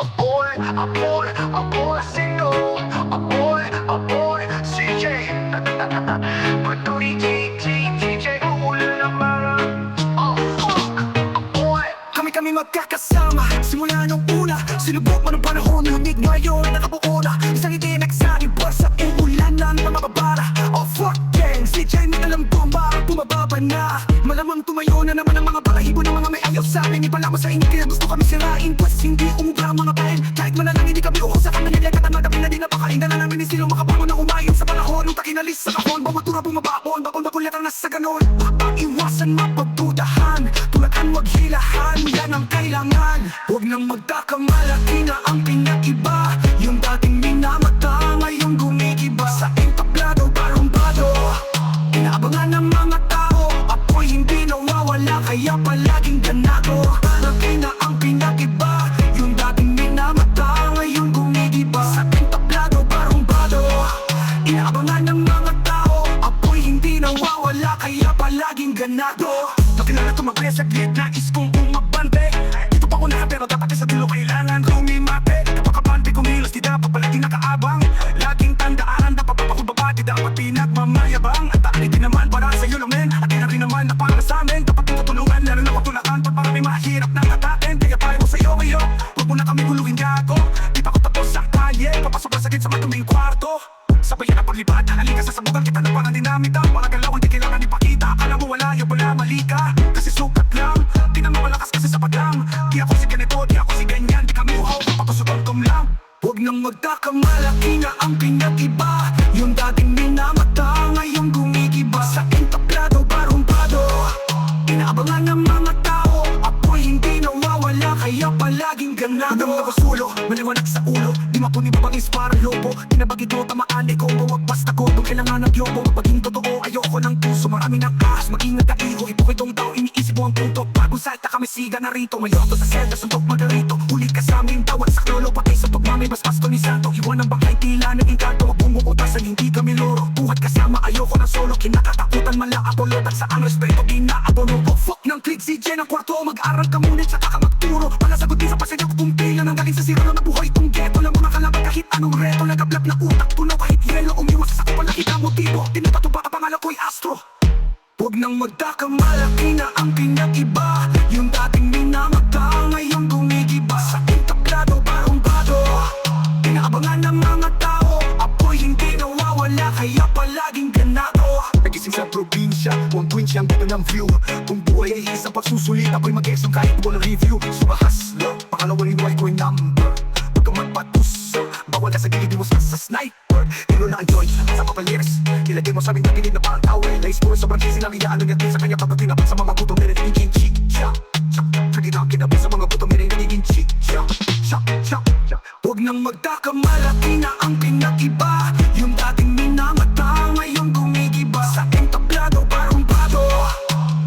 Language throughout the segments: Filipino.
Apoy, single. Apoy, CJ. Patuloy, DJ, uulan ng marang. Oh, fuck, apoy. Kami magkakasama, simula nung una. Sinubok man ang panahon, ngunit ngayon nakabuo na. Isang idinek sa ibor sa uulan ng mga mababara. Oh, fuck, gang, CJ, may alam ko marang bumababa na. Malamang tumayo na naman ang mga balahibo ng mga may ayaw sa amin. Ipala mo sa inyo, kaya gusto kami sirain. Pues hindi umubra ang mga pain. Kahit manalang hindi kami uusa ka nangyayag at ang madami na di napakain. Na namin ni sino makabangon na umayon sa panahon. Nung takinalis sa kahon, bamatura bumababon. Bakol makulit ang nasa ganon. Iwasan mapagdudahan, tulatan maghilahan. Yan ang kailangan. Huwag nang magkakamalaki na ang pinag-iba. Yung dating minamata, ngayong gumigiba. Sa entablado, barumbado, inaabangan ng mga tao. Ako'y hindi nawawala, kaya palaging ganado. Malaki na ang pinag-iba. Yung dating minamata, ngayong gumigiba. Sa entablado, barumbado, inaabangan ng mga tao. Ako'y hindi nawawala, kaya palaging ganado. Nakilala tumagre sa glit, nais kong umabante. Dito pa ko na pero dapat sa dulo kailangan rumimate. Kapakabante kumilos, di dapat palaging nakaabang. Laging tandaan, dapat papakubaba, di dapat pinagmamayabang. At taali din naman para sa iyo lang men. At di na rin naman na para sa amin. Dapat tutulungan, lalo na patulakan. Pag marami mahirap na katatin, kaya tayo mo sa iyo ngayon. Huwag mo na kami guluhin gago. Di pa ko tapos sa kalye, papasok na sakit sa maduming kwarto. Sabayan na paglipad, halika sa sabugan kita na parang dinamita. Mga galaw hindi kailangan ipakita. Akala mo wala yung wala, mali ka. Kasi sukat lang, di naman malakas kasi sa padlang. Di ako si ganito, di ako si ganyan. Di kami uhaw, papatusutom lang. Huwag nang magkakamalaki na ang pinag-iba. Yung dating minamata, ngayong gumigiba. Sa entablado, barumbado, inaabangan ng mga tao. Ako'y hindi nawawala, kaya palaging ganado. Hanggang nakasulo, maliwanag sa ulo. Di mapuni babangis para lobo. Tinabagid mo, tamaan ko, mawagpas ako. Doon kailangan ng yobo, magpaging totoo. Ayoko ng puso, marami ng kahas. Mag-ingat ka iho, ipokitong tao. Iniisip mo ang punto. Bagong salta kami siga na rito. Mayoto sa selda, suntok magarito. Huli ka sa amin, tawad sa klolo. Patay sa pagmamay, basbas to ni Santo. Iwan ang bangkay, tila ng inkanto. Huwag bumuutasan, hindi kami loro. Buhat kasama, ayoko ng solo. Kinakatakutan, mala apolotan sa ang respeto. Ginaabono, oh fuck ng click, si Jen ang kwarto. Mag-aral ka muna, tsaka ka magturo. Wala sagutin sa pasensya ko kung pila nang galing sa zero na nabuhay itong ghetto. Lang mga kalaban kahit anong reto. Nagablap na utak, tunaw kahit yelo. Umiwas sa sakit, palakita motibo. Tinapatuba ka pangalan ko'y Astro. Huwag nang magkakamalaki na ang pinag-iba. Yung dating minamata, ngayong gumigiba. Sa entablado, barumbado, inaabangan ng mga tao. Ako'y hindi nawawala, kaya palaging ganado. Nagising sa probinsya, one twin siyang dito ng view. Kung buhay ay isang pagsusulit, ako'y mag-exam kahit walang review. Subahaslo, pangalawa rin buhay ko'y number. Huwag kang magpatus, bawal ka sa gilid mo sa sniper. Tiro na ang joint sa papaliris, ilagay mo sa aming tagilid na parang tower. Lace mo sobrang easy lang iaano niya sa kanya kapag tinapit sa mga gutom. Nila nagiging chick-chak, pwede na kinapit sa mga gutom. Nila nagiging chick-chak. Huwag nang magkakamalaki na ang pinag-iba. Yung dating minamata, ngayong gumigiba. Sa entablado, barumbado,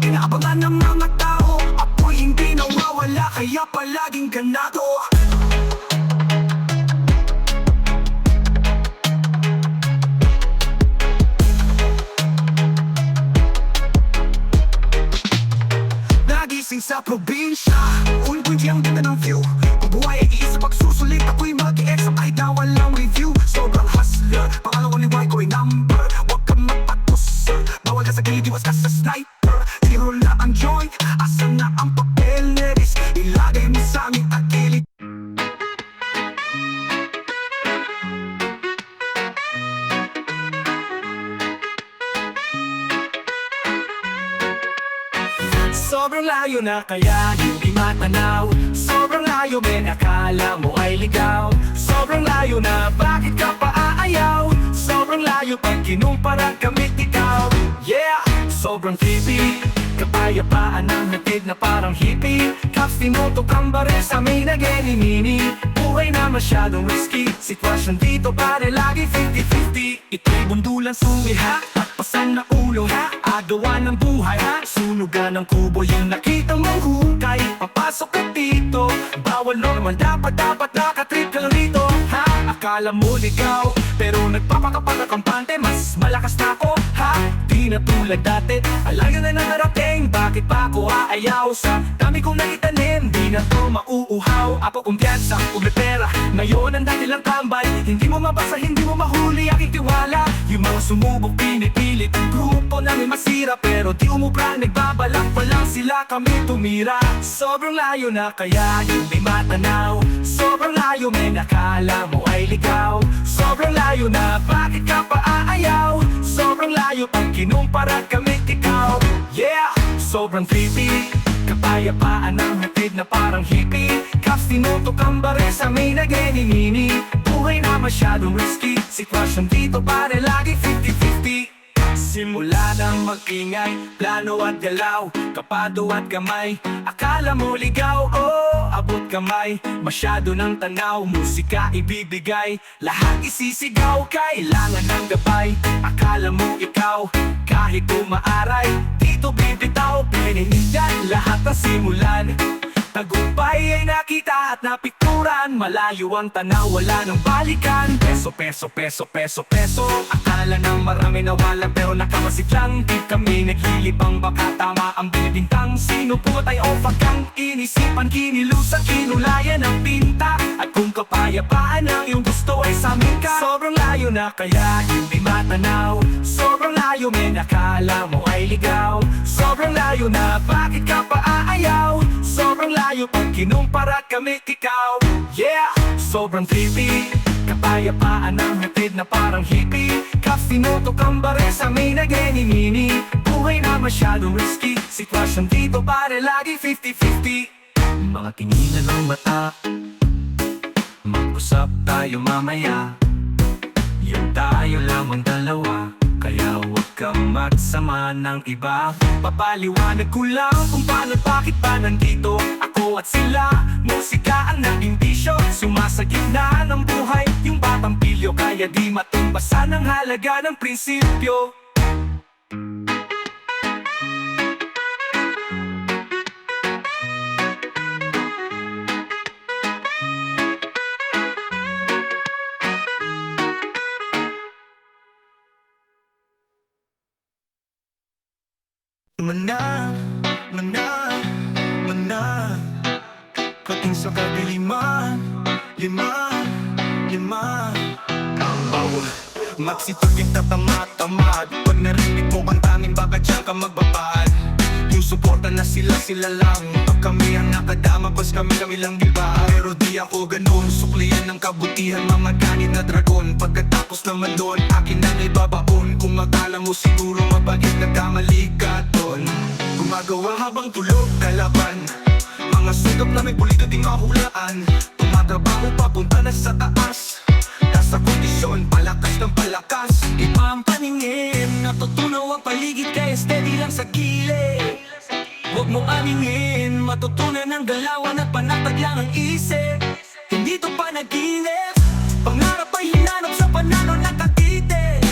inaabangan ng mga tao. Ako'y hindi nawawala, kaya palaging ganado. Nagising sa probinsya, unti ang ganda ng view. Kung buhay ay iisa pagsusulit, ako'y mag-i-exam kahit na walang review. Sobrang hustler, pangalawa ni White ko'y number. Huwag kang magpatus, bawal ka sa gilid, iwas ka sa sniper. Tiro na ang joint, asan na ang papel neris? Ilagay mo sa aming tagilid. Sobrang layo na kaya hindi matanaw. Sobrang layo men, akala mo ay ligaw. Sobrang layo na bakit ka pa aayaw. Sobrang layo pag kinumpara kamit ikaw. Yeah, sobrang creepy. Kapayapaan ang hatid na parang hippie. Caps tinutok ang baril sa may nag-enimini. Buhay na masyadong risky. Sitwasyon dito pare lagi 50-50. Ito'y bundulan sumiha at pasan na ulo ha. Agawa ng buhay ha. Sunugan ng kubo yung nakita mong hukay. Papasok ka dito, bawal normal. Dapat nakatrip ka lang rito ha. Akala mo ligaw, pero nagpapakapagkakampante. Mas malakas na ako, ha? Di na tulad dati. Alayo na narating, bakit pa ako aayaw? Sa dami kong naitanim, di na to mauuhaw. Ako kumpiyansa, pera. Ngayon ang dati lang tambay. Hindi mo mabasa, hindi mo mahuli aking tiwala. Yung mga sumubok pinipilit, grupo namin masira, pero di umubra, nagbabalak pa lang sila kami tumira. Sobrang layo na kaya yung di matanaw. Sobrang layo, may nakala mo ay ligaw. Sobrang layo na, bakit ka pa aayaw? Sobrang layo, pag kinumpara kami ikaw. Yeah, sobrang creepy. Kapayapaan ang hatid na parang hippie. Caps tinutok ang bare sa may nageninini. Buhay na masyadong risky, sitwasyon dito pare lagi 50-50. Simula nang mag-ingay, plano at galaw, kapado at kamay. Akala mo ligaw, oh, abot kamay. Masyado ng tanaw, musika ibibigay. Lahat isisigaw, kailangan ng gabay. Akala mo ikaw, kahit umaaray, dito bibitaw, pininindihan lahat ng simulan. Tagumpay ay nakita at napikuran. Malayo ang tanaw, wala nang balikan. Peso, peso, peso, peso, peso. Akala ng marami nawala pero nakamasit lang. Di kami naghilibang, baka tama ang binibintang. Sinupot ay ofak ang inisipan, kinilusan, kinulayan ang pinta. At kung kapayapaan ang iyong gusto ay sa amin ka. Sobrang layo na kaya hindi matanaw. Sobrang layo, may nakala mo ay ligaw. Sobrang layo na, bakit ka pa aayaw? Sobrang layo, pag kinumpara kami ikaw. Yeah, sobrang trippy. Kapayapaan ang hatid na parang hippie. Caps tinutok ang bare sa may nageninini. Buhay na masyadong risky, sitwasyon dito pare lagi 50-50. Mga tinginan ng mata, mag-usap tayo mamaya. Yung tayo lamang dalawa, kaya huwag kang magsama ng iba. Papaliwanag ko lang kung paano at bakit ba nandito ako at sila. Musika ang naging bisyo, sumasagip na ng buhay. Yung batang pilyo, kaya di matumbasan ang halaga ng prinsipyo. Mana, mana, mana. Pating sa kadiliman, lima, lima. Magsitog yung tatamad-tamad. Pag narinig mo ang tanging baka dyan ka magbabad. Yung suporta na sila lang. Pag kami ang nakadama, bas kami lang diba? Pero di ako ganun, suklian ng kabutihan, mga ganit na dragon. Pagkatapos naman doon, akin na ibabaon. Kung akala mo siguro mabait, nagkamali ka doon. Gumagawa habang tulog, kalaban. Mga sugap na may pulido di mahulaan. Tumatrabaho papunta na sa taas. Nasa kondisyon, palakas ng palakas. Iba ang paningin, natutunaw ang paligid, kaya steady lang sa gilid. Huwag mo amingin, matutunan ang galawan at panatag lang ang isip. Hindi to panaginip, pangarap ay hinanap sa panalo nakatitig.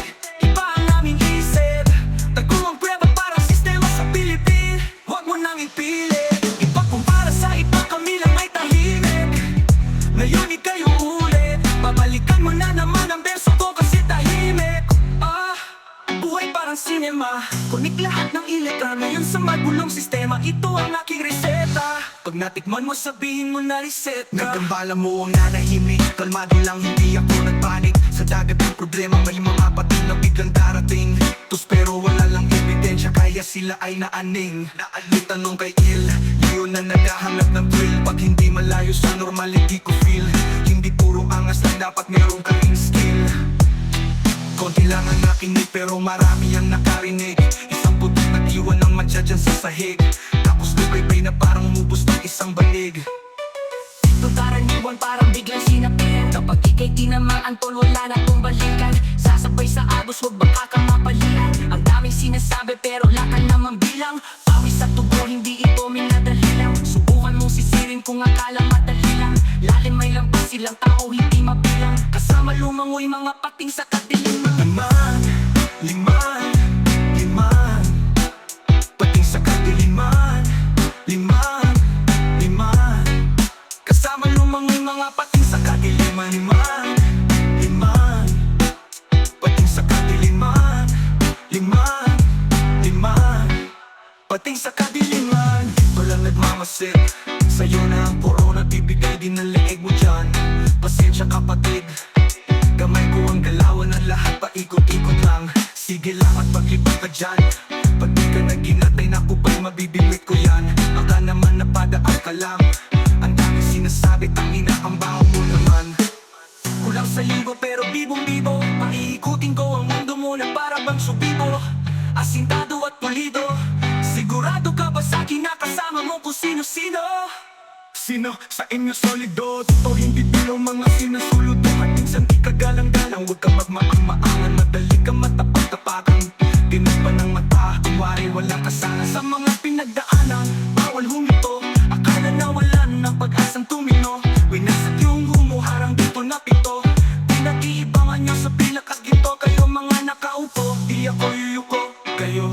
Iba ang aming isip, taguang prueba para sistema sa Pilipin. Huwag mo nang ipilit, iba kung para sa iba kami lang ay tahimik. Ngayon ikayo ulit, babalikan mo na naman ang verso ko kasi tahimik. Buhay parang sinema, kunik lahat ng ilitra. Ngayon sa magulong sistema, ito ang aking reseta. Pag natikman mo, sabihin mo na reset ka. Nagdambala mo ang nanahimik, kalmado lang, hindi ako nagpanik. Sa dagat ng problema, may mga pati na biglang darating. Tus pero wala lang ebidensya, kaya sila ay naaning. Naalit tanong kay Il, yun na naghahanap ng thrill. Pag hindi malayo sa normal, hindi ko feel. Hindi puro angas lang, dapat meron kaming skill. Konti lang ang nakinig pero marami ang nakarinig. Isang putok nag-iwan ng matya dyan sa sahig. Tapos lubaybay na parang umubos ng isang banig. Ito taraniwan parang biglang sinapin. Kapag ikay tinamaan tol, wala na kong balikan. Sasabay sa agos, huwag baka kang mapalian. Ang daming sinasabi pero lakal naman bilang. Pawis sa tubo, hindi ito minadali lang. Subukan mong sisirin kung akala madali lang. Lalim may lampas, silang tao hindi mabilang. Kasama lumangoy mga pating sa kadiliman. Lima, lima, pating sa kadiliman. Lima, lima, kasama lumangoy mga pating sa kadiliman. Lima, lima, lima, lima. Pating sa kadiliman, walang nagmamasid. Sa'yo na ang corona, bibigay din ang leeg mo dyan. Pasensya kapatid, gamay ko ang galawan ng lahat, paikot-ikot lang. Sige lang at paglipat ka dyan. Pag di ka nag-inatay, naku ba't mabibigwit ko yan? Baka naman napadaan ka lang. Ang dami sinasabi, tangina ang baho mo naman. Kulang sa libo pero bibong-bibo, maiikutin ko ang mundo mo na para bang subibo. Asintado at pulido, sigurado ka ba sa akin nakasama mo kung sino-sino? Sino sa inyo solido? Totoo hindi bilang mga sinasulot. At minsan di ka galang-galang, huwag ka magmaang-maangan. Madali ka matapak-tapakan, tinagpan ng mata. Kunwari walang kasana sa mga pinagdaanan. Bawal humito, akala na wala ng pag-asang tumino. Winasak yung humuharang dito na pito. Pinag-iibangan nyo sa pilak at ginto. Kayo mga nakaupo, di ako yuyuko. Kayo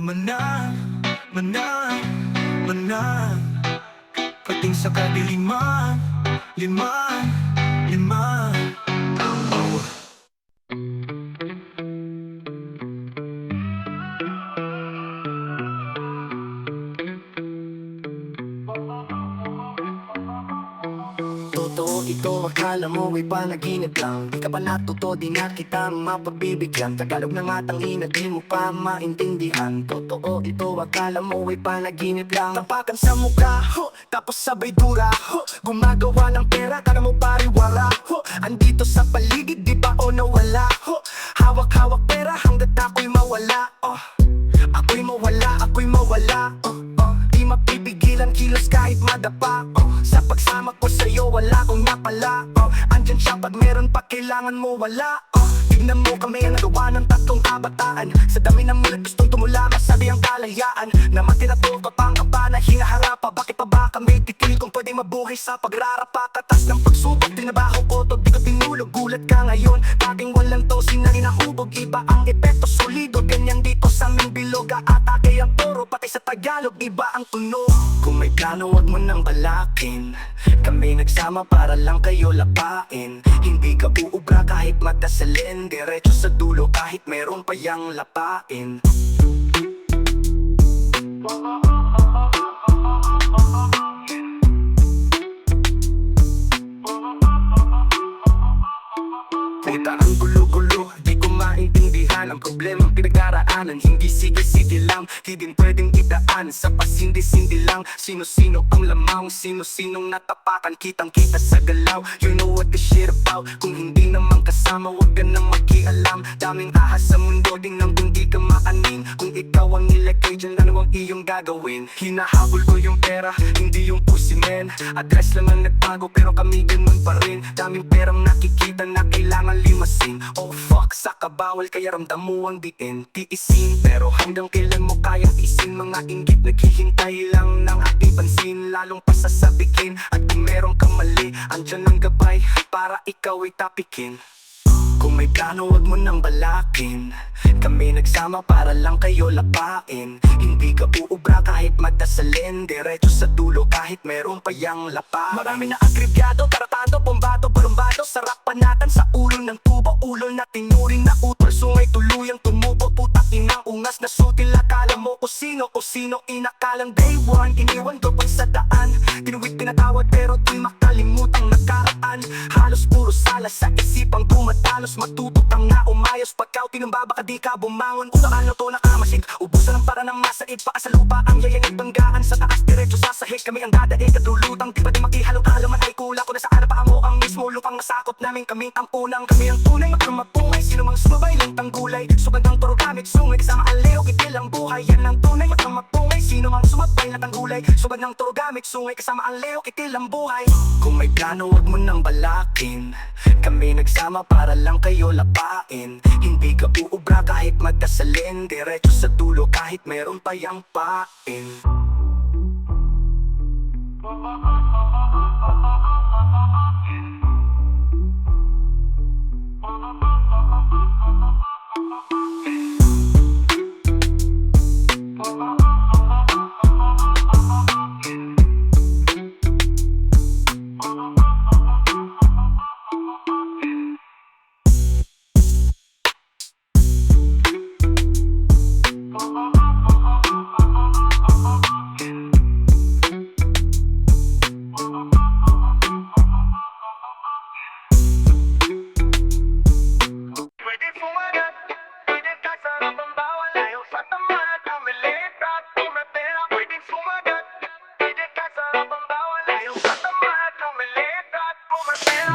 Manang, manang, manang. Pating sa kadiliman, lima, lima. Oh. Totoo ito, akala mo ay panaginip lang. Di ka pa natuto, di na kita mapagbibigyan. Tagalog na nga tangina, di mo pa maintindihan. Totoo ito, akala mo ay panaginip lang. Tapakan sa mukha, tapos sabay dura. Gumagawa ng pera, kala mo pariwara. Andito sa paligid, di ba o nawala? Hawak-hawak pera hanggat ako'y mawala. Ako'y mawala, ako'y mawala. Di mapipigilan kilos kahit madapa. Sa pagsama ko sa'yo wala akong napala. Andyan siya pag meron pa kailangan mo wala. Tignan mo kami ang nagawa ng tatlong kabataan. Sa dami ng mulat gustong tumula, masabi ang kalayaan. Na matira to kapang kapa na hinaharap pa. Bakit pa ba kami titil kung pwede mabuhay sa pagrarapa? Katas ng pagsubok, tinabaho ko to, di ko tinulog. Gulat ka ngayon, taging walang tosin na hinahubog. Iba ang epekto, solido, ganyan dito sa aming bilog. Atake ang toro, pati sa Tagalog, iba ang tunog. Kung may plano, wag mo nang balakin. Kami nagsama para lang kayo lapain. Hindi ka uubra kahit matasalin. Diretso sa dulo kahit meron pa yang lapain. Puta ang gulo-gulo, di ko maintindihan. Ang problemang pinag-araanan, hindi sige-sige lang. Di din pwedeng idaan sa pasindi-sindi lang. Sino-sino ang lamang, sino-sinong natapakan. Kitang-kita sa galaw, you know what this shit about. Kung hindi naman kasama, wag ka nang makialam. Daming ahas sa mundo, ding nang kung di ka maaning. Kung ikaw ang nilagay dyan, ano ang iyong gagawin? Hinahabol ko yung pera, hindi yung pussy man. Address lang ang nagbago, pero kami ganun pa rin. Daming perang nakikita na kailangan limasin. Oh fuck, saka bawal kaya ramdam mo ang diin. Tiisin, pero hanggang kailan mo kayang isin? Mga inggit naghihintay lang ng ating pansin. Lalong pasasabikin, at kung meron kang mali, andyan ang gabay para ikaw ay tapikin. Kung may plano, wag mo nang balakin. Kami nagsama para lang kayo lapain. Hindi ka uubra kahit matasalin. Diretso sa dulo kahit meron pa yang lapa. Marami na agribyado, taratado, bombado, barumbado. Sarap panatan sa ulo ng tubo. Ulo na tinuring na utol, sungay tuluyang tumubo. Putak inang ungas na sutil. Akala mo kung sino inakalang day one. Iniwan doon sa daan. Tinuwid pinatawad pero di makalimutang nakaraan. Halos puro sala sa isipang dumatalos. Matututang na umayos pagkaw tinumba baka di ka bumangon. Kung saan lang to nakamasid, ubusan ang para ng masaid. Paa sa lupa ang yayangig banggaan. Sa taas diretso sa sahig, kami ang dadaig at lulutang. Di ba di makihalo-halo man ay kulang ko na saan pa mo ang mismo lupang nasakop namin. Kami ang unang, kami ang tunay magkamapungay. Sino mang sumabay ng tanggulay, sugad ng turo gamit sungay. Kasama ang leo, itil ang buhay. Yan ang tunay magkamapungay. Sino mang sumabay na tanggulay, sugad ng turo gamit sungay. Kasama ang leo, itil ang buhay. Kung may plano, wag mo nang balakin. Kami nagsama para lang kayo lapain. Hindi ka uubra kahit magdasalin. Diretso sa dulo kahit meron pa yang pain.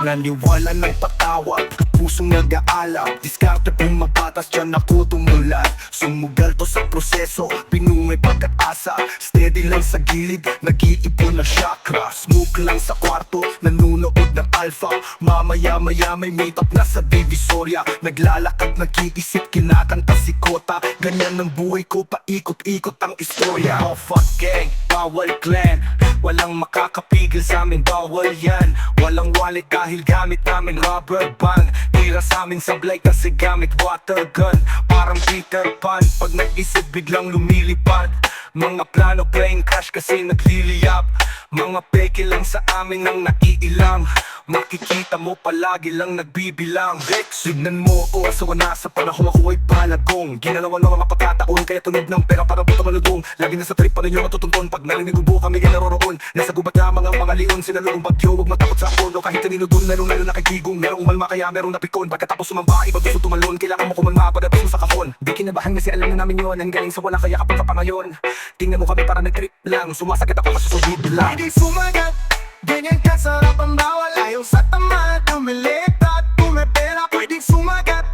Naniwala ng patawag, pusong nag-aalab. Diskarte kung mapatas, dyan ako tumulat. Sumugal to sa proseso, pinungay pagkatasa. Steady lang sa gilid, nag-iipon ng chakra. Smoke lang sa kwarto, nanunood ng alpha. Mamaya-maya may meet up na sa Divisoria. Naglalakad, nag-iisip, kinakanta si Kota. Ganyan ang buhay ko, paikot-ikot ang istorya. Oh fuck gang, bawal clan. Walang makakapigil sa amin, bawal yan. Walang wallet dahil gamit namin rubber band. Tira sa amin sablay kasi gamit water gun. Parang Peter Pan, pag nag-isip biglang lumilipad. Mga plano playing cash kasi nagliliyap. Mga peke lang sa amin ang naiilang. Makikita mo palagi lang nagbibilang. Rex, signan mo o asawa na sa panahon ako ay palagong. Ginalawan ng mga pagkataon kaya tunog ng pera para buto maludong. Lagi na sa trip pa ninyo matutunton. Pag narinig ubo kami ginaroroon. Nasa gubat na mga leon, sinalulong bagyo. Huwag matakot sa apono kahit kanino dun. Meron nakikigong, merong umalma kaya merong napikon. Pagkatapos sumamba, iba gusto tumalon. Kailangan mo kumalma pagdating mo sa kahon. Di kinabahan kasi alam na namin yun. Ang galing sa wala kaya kapag kapangayon. Tingnan mo kami para nag-trip lang. Sumasagat ako kasi solid lang. Hindi sumagat, ganyan kasarap ang bawal. Ayaw sa tamad, umilit at pumipera. Pwedeng sumagat,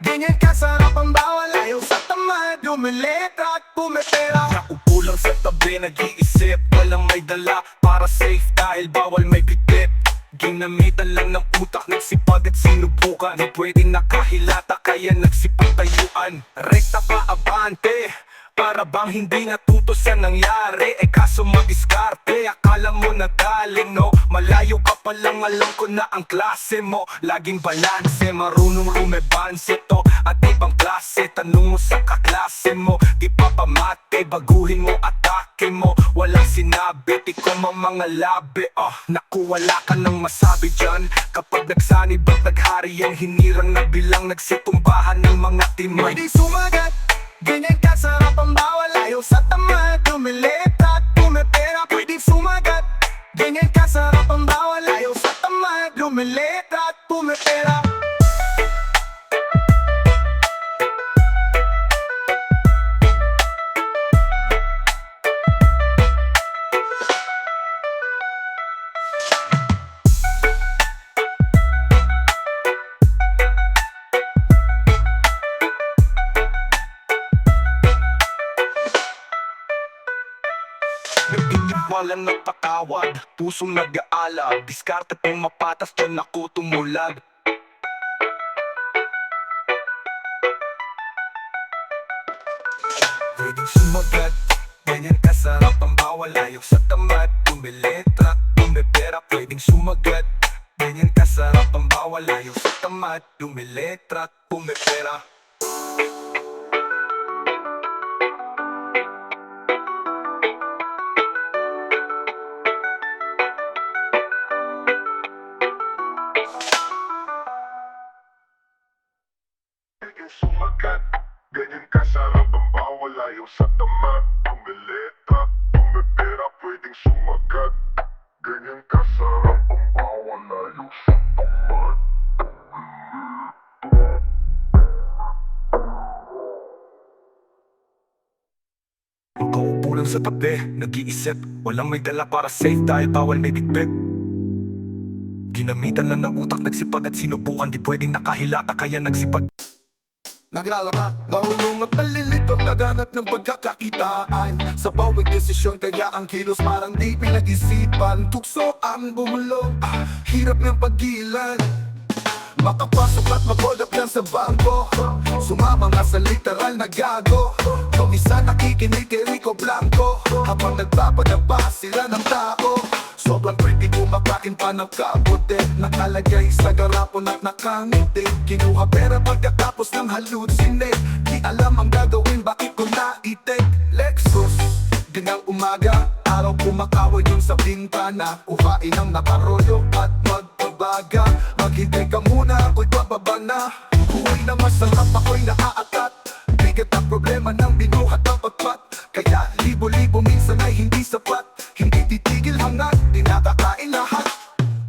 ganyan kasarap ang bawal. Ayaw sa tamad, umilit at pumipera. Naupo lang sa tabi, nag-iisip. Walang may dala para safe dahil bawal may bitbit. Ginamitan lang ng utak, nagsipag at sinubukan. Di pwede nakahilata kaya nagsipagtayuan. Rekta pa abante, para bang hindi natuto sa nangyari. Kaso mag-diskarte, akala mo nagaling no. Malayo ka pa lang, alam ko na ang klase mo. Laging balanse, marunong rumebanse to. At ibang klase, tanong mo sa kaklase mo. Di pa pamate, baguhin mo atake mo. Walang sinabi, tikom ang mga labi. Naku, wala ka nang masabi dyan. Kapag nagsanib at naghari yan, hinirang na bilang nagsitumbahan ng mga timay. Pwedeng sumagat, ganyan kasarap ang bawal. Ayaw sa tamad, umilit at pumipera. Pwedeng sumagat, ganyan kasarap ang bawal. Ayaw sa tamad, umilit at pumipera. Walang nagpatawad, pusong nag-aalab. Diskarte kung mapatas, dyan ako tumulag. Pwedeng sumagat, ganyan kasarap ang bawal. Ayaw sa tamad, pumiletra, pumipera. Pwedeng sumagat, ganyan kasarap ang bawal. Ayaw sa tamad, pumiletra, pumipera. Sumagat, ganyan kasarap ang bawal. Ayaw sa tamad, pumilitra, pumipera. Pwedeng sumagat, ganyan kasarap ang bawal. Ayaw sa tamad, Nakaupo lang sa tabi, nag-iisip. Walang may dala para safe dahil bawal may bitbit. Ginamitan lang ng utak, nagsipag at sinubukan. Di pwedeng nakahilata kaya nagsipag. Naglalaka, marunong at nalilito, naghanap ng pagkakakitaan. Sa bawat desisyon kaya ang kilos parang di pinag-isipan. Tukso ang bumulong, hirap ng paggilan. Makapasok at mag-hold up yan sa bangko. Sumama nga sa literal na gago. Kung isa nakikinig kay Rico Blanco, habang nagpapadaba sila ng tao. Sobrang pretty kumakain pa ng kabote. Nakalagay sa garapon at nakangiti. Kinuha pera pagkatapos ng hallucinate. Di alam ang gagawin, bakit ko naitik. Lexus, ganang umaga, araw kumakaway yung sa bintana. Uhain ang naparolyo at magbabaga. Maghintay ka muna, ako'y bababa na. Uwi na masarap, ako'y naaatat. Bigat ang problema ng binuhat ang pagpat. Kaya libo-libo minsan ay hindi sapat. Hindi titigil hangat, tinatakain lahat.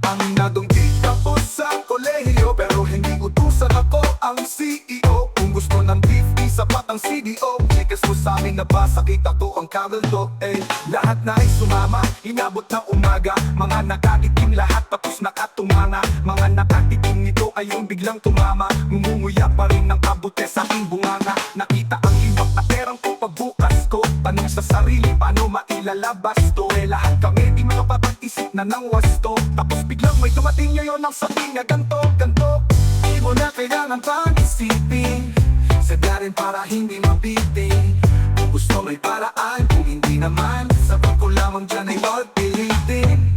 Ang nadong di tapos sa kolehiyo, pero hindi utusan ako ang CEO. Kung gusto na ng 50, sapat ang CDO. Chikas mo sa amin na ba, sakita to ang kaldo. Lahat na ay sumama, inabot na umaga. Mga nakatikim lahat tapos nakatumanga. Mga nakatikim nito ay yung biglang tumama. Ngumunguya pa rin ng kabute sa aking bunganga. Nakita ang imbak na perang ko pagbukas ko. Tanong sa sarili, paano mailalabas to? Lahat kami di makapag-isip na ng wasto. Tapos biglang may dumating ngayon ang sabi na ganto. Di mo na kailangan pang isipin, sagarin para hindi mabitin. Kung gusto may paraan, kung hindi naman, sagot ko lamang dyan ay huwag pilitin.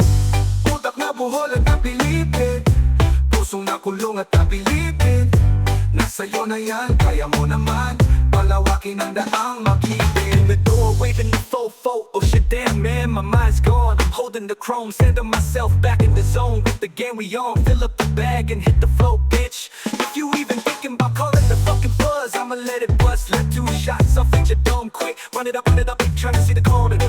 Utak na buhol at napilipin, pusong nakulong at napilipin. Nasa'yo na yan, kaya mo naman palawakin ang daang makipin. The door waving the fofo, oh shit damn man, my mind's gone. I'm holding the chrome, sending myself back in the zone. With the game we on, fill up the bag and hit the flow, bitch. If you even thinking about calling the fucking buzz, I'ma let it bust. Let 2 shots off at your dome quick. Run it up, ain't trying to see the corner.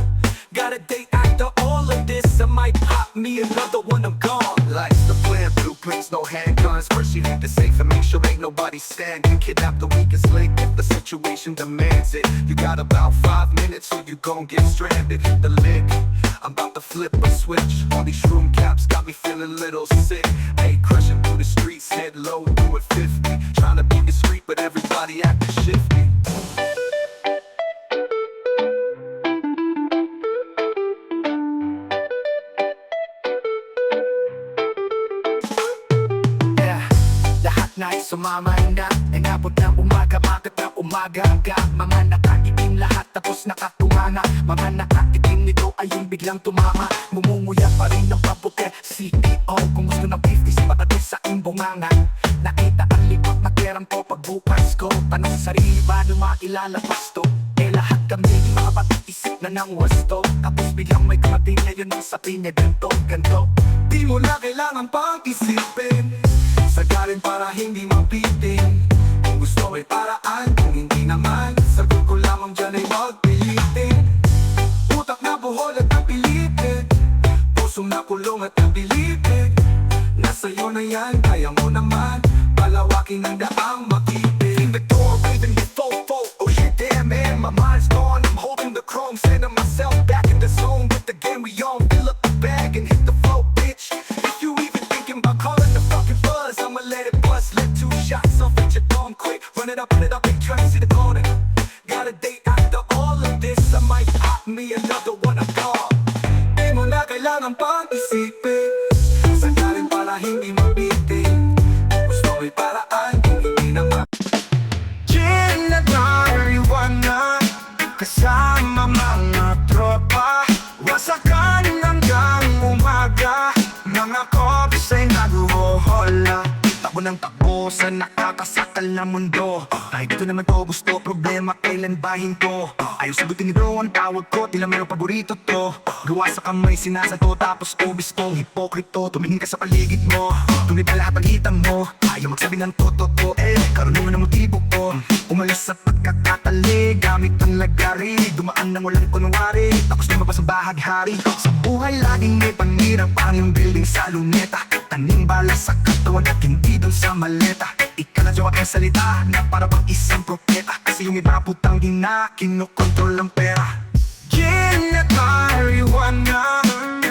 Got a date after all of this, I might pop me another one, I'm gone. Life's the plan, blueprints, no handguns. First you need to safe and make sure ain't nobody standing. Kidnap the weakest link if the situation demands it. You got about 5 minutes or you gon' get stranded. Hit the lick, I'm about to flip a switch. All these shroom caps got me feeling a little sick. Hey, crushing through the streets, head low, do it 50. Trying to be discreet, but everybody acting shifty. Lahat na ay sumamay na, inabot ng umaga, bakit ng umaga aga. Mga nakatikim lahat tapos nakatumana. Mga nakatikim nito ay yung biglang tumama. Ngumunguya pa rin ng pabuke, CTO. Kung gusto ng 50, sipatate sa imbunganga. Nakita ang libot na kerang ko pagbukas ko. Tanong sa sarili ba na mailalabas to? Lahat kami di makapag-isip na ng wasto. Tapos biglang may kumating ngayon ang sabi niya ganto. Di mo na kailangan pang isipin, sagarin para hindi mabitin. Kung gusto may paraan, kung hindi naman, sagot ko lamang dyan ay huwag pilitin. Utak na buhol at napilitin, pusong nakulong at napilitin. Nasa'yo na yan, kaya mo naman palawakin ang daang makipin. In the door, waving the fofo, oh shit damn man, my mind's gone. I'm holding the chrome, sending myself back in the zone. With the game we on, fill up the bag and hit the flow, bitch. If you even thinking about calling the fucking buzz, I'ma let it bust. Let 2 shots off at your dome quick. Run it up, ain't trying to see the corner. Got a date after all of this, I might pop me another one, I'm gone. Di mo na kailangan pang isipin, sagarin para hindi mabitin. Gusto may paraan, kung hindi naman. Gin at marijuana, kasama mga tropa. Wasakan hanggang umaga, mga kopis ay naguhola. Takbo ng takbo sa nakakasakal na mundo. Kahit ito naman to gusto, problema kailan ba hinto? Ayaw sagutin ni bro ang tawag ko, tila mayroong paborito to. Gawa sa kamay sinasato, tapos ubis kong hipokrito. Tumingin ka sa paligid mo, tunay pa lahat ang hitam mo. Ayaw magsabi ng totoo, karunungan ng motibo ko. Umalis sa pagkakatali, gamit ang lagari. Dumaan ng walang kunwari, tapos lumabas ang bahaghari. Sa buhay laging may panirap, ang iyong building sa luneta. Tanim bala sa katawan at hindi dun sa maleta. Ikaladyo ang salita na para pang isang propeta. Kasi yung iba putang ina, kinokontrol ang pera. Gin at marijuana,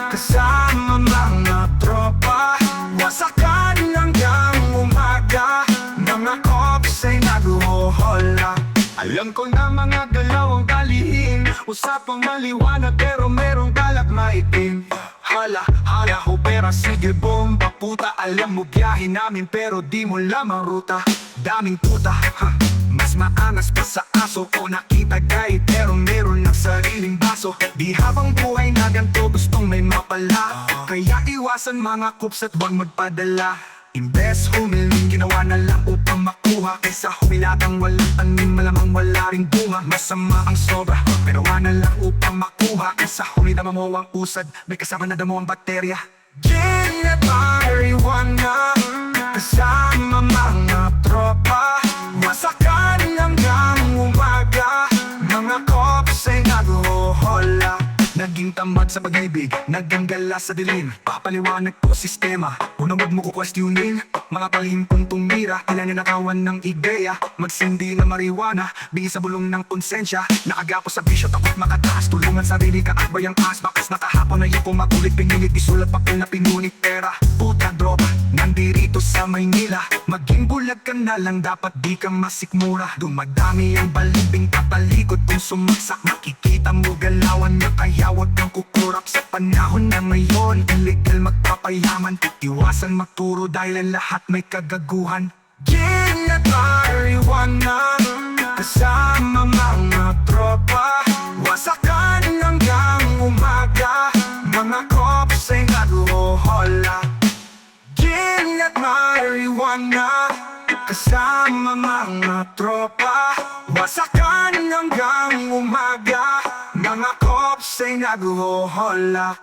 kasama mga tropa. Wasakan hanggang umaga, mga kopis ay naguhola. Alam ko na mga galaw ang kalihim, usapang maliwanag pero merong galak maitim. Hala, ho pera, sige bomba puta. Alam mo biyahe namin pero di mo lamang ruta. Daming tuta, mas maanas pa sa aso. O nakita guy pero meron ng sariling baso. Di habang buhay na ganito gustong may mapala. Kaya iwasan mga kups at huwag magpadala. Imbes humiling, ginawa na lang upang makuha. Kaysa humilatang walang tanim, malamang wala ring bunga. Masama ang sobra, pero na lang upang makuha. Kaysa humidama mo ang usad, may kasama na damo ang bakterya. Gin at marijuana, kasama mga tropa. Wasakan hanggang umaga, mga kopis ay naguhola. Naging Tanging tamad sa pag-ibig, naggangala sa dilim. Papaliwanag ko sistema, una wag mo ko questionin. Mga pahimpong tumira, ilananakawan ng ideya. Magsindi na marijuana, bigay sa bulong ng konsensya. Nakagapo sa bisyo, takot makataas. Tulungan sarili ka at bayang taas. Bakas natahapon na iyong makulit, pingilit. Isulat papel na pinunit pera. Puta droga, nandirito sa Maynila. Maging bulag ka na lang, dapat di ka masikmura. Dumadami ang balibing kapalikod. Kung sumaksak, makikita mo galawan na kaya wag kang kukurap. Sa panahon na ngayon, illegal magpapayaman. Iwasan magturo dahil ang lahat may kagaguhan. Ginagariwanan kasama mga tropa. Wasakan hanggang umaga, mga cops ay naguhola. Ginagariwanan kasama mga tropa. Wasakan hanggang umaga, mga cops ay naguhola.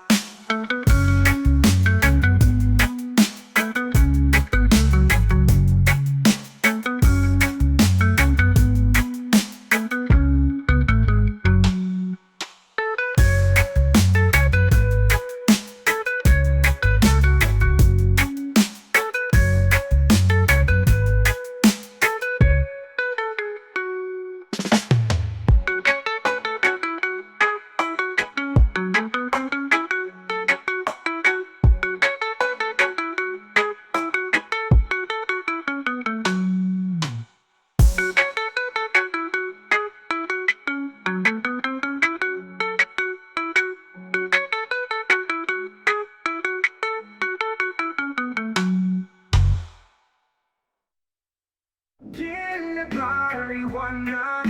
Ginagariwanan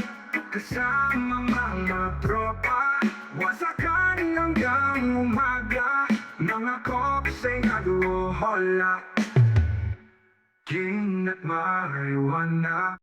kasama mga tropa. Wasakan hanggang umaga, mga cops ay naguhola. Ginagariwanan.